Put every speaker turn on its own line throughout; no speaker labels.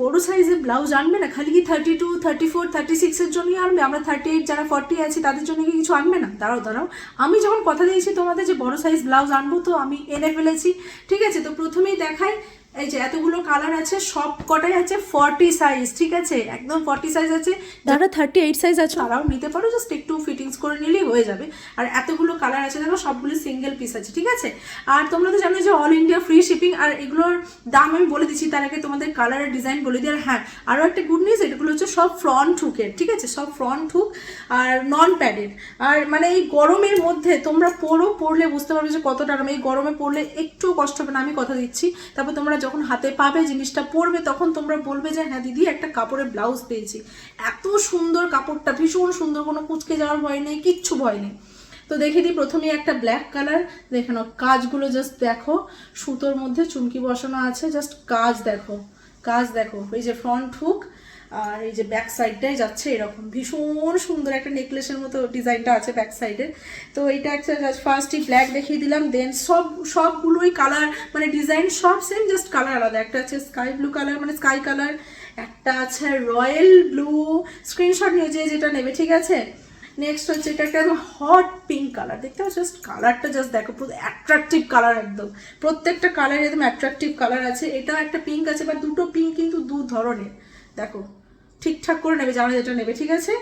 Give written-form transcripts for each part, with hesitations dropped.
বড় সাইজের ব্লাউজ আনবে না? খালি কি 32, 34, 36-এর জন্যই আনবে? আমরা 38 যারা 40 আছি তাদের জন্য কি কিছু আনবে না? দাঁড়াও, আমি যখন কথা দিয়েছি তোমাদের যে বড় সাইজ ব্লাউজ আনবো, তো আমি এনে ফেলেছি। ঠিক আছে, তো প্রথমেই দেখাই, এই যে এতগুলো কালার আছে, সব কটাই আছে 40 সাইজ। ঠিক আছে, একদম 40 সাইজ আছে। যারা 38 সাইজ আছে তারাও নিতে পারো, জাস্ট একটু ফিটিংস করে নিলেই হয়ে যাবে। আর এতগুলো কালার আছে, দেখো সবগুলো সিঙ্গেল পিস আছে। ঠিক আছে, আর তোমরা তো জানো যে অল ইন্ডিয়া ফ্রি শিপিং। আর এগুলোর দাম আমি বলে দিচ্ছি, তার আগে তোমাদের কালারের ডিজাইন বলে দিই। আর হ্যাঁ, আরও একটা গুড নিউজ, এগুলো হচ্ছে সব ফ্রন্ট হুকের। ঠিক আছে, সব ফ্রন্ট হুক আর নন প্যাডেড। আর মানে এই গরমের মধ্যে তোমরা পরলে বুঝতে পারবে যে কতটা আরাম। এই গরমে পরলে একটু কষ্ট হবে না, আমি কথা দিচ্ছি। তারপর তোমরা যখন হাতে পাবে জিনিসটা পরবে, তখন তোমরা বলবে যে হ্যাঁ দিদি, একটা কাপড়ের ব্লাউজ পেয়েছি। এত সুন্দর কাপড়টা, ভীষণ সুন্দর, কোনো কুচকে যাওয়ার ভয় নেই, কিচ্ছু ভয় নেই। তো দেখে দিই, প্রথমেই একটা ব্ল্যাক কালার। দেখে নাও কাজগুলো, জাস্ট দেখো, সুতোর মধ্যে চুমকি বসানো আছে, জাস্ট কাজ দেখো। এই যে ফ্রন্ট হুক আর এই যে ব্যাক সাইডটাই যাচ্ছে এরকম, ভীষণ সুন্দর একটা নেকলেসের মতো ডিজাইনটা আছে ব্যাক সাইডে। তো এইটা একটা ফার্স্টই ব্ল্যাক দেখিয়ে দিলাম, দেন সবগুলোই কালার মানে ডিজাইন সব সেম, জাস্ট কালার আলাদা। একটা আছে স্কাই ব্লু কালার, মানে স্কাই কালার, একটা আছে রয়্যাল ব্লু। স্ক্রিনশট নিয়ে যেটা নেবে। ঠিক আছে, নেক্সট হচ্ছে এটা একটা একদম হট পিঙ্ক কালার। দেখতে পাচ্ছ, জাস্ট কালারটা জাস্ট দেখো, পুরো অ্যাট্রাকটিভ কালার একদম। প্রত্যেকটা কালার একদম অ্যাট্রাকটিভ কালার আছে। এটা একটা পিঙ্ক আছে, বা দুটো পিঙ্ক কিন্তু দু ধরনের। দেখো ঠিকঠাক করে নেবে যারা যেটা নেবে। ঠিক আছে,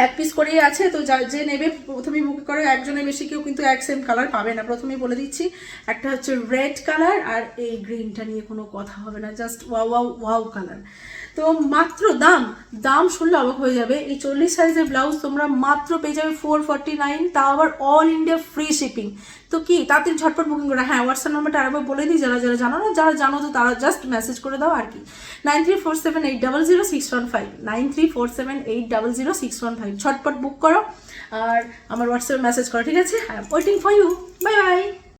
এক পিস করেই আছে, তো যে নেবে প্রথমেই বুক করে, একজনের বেশি কেউ কিন্তু এক সেম কালার পাবে না, প্রথমেই বলে দিচ্ছি। একটা হচ্ছে রেড কালার, আর এই গ্রিনটা নিয়ে কোনো কথা হবে না, জাস্ট ওয়াও কালার। তো মাত্র দাম শুনলে অবাক হয়ে যাবে, এই 40 সাইজের ব্লাউজ তোমরা মাত্র পেয়ে যাবে 449, তাও আবার অল ইন্ডিয়া ফ্রি শিপিং। তো কি তাড়াতাড়ি ঝটপট বুকিং করে। হ্যাঁ, হোয়াটসঅ্যাপ নাম্বারটা আরেকবার বলে দিই, যারা জানো না, যারা জানো তো তারা জাস্ট মেসেজ করে দাও আর কি। 9347800615, 9347800615, ঝটপট বুক করো আর আমার হোয়াটসঅ্যাপে মেসেজ করো। ঠিক আছে, হ্যাঁ, waiting for you. Bye by.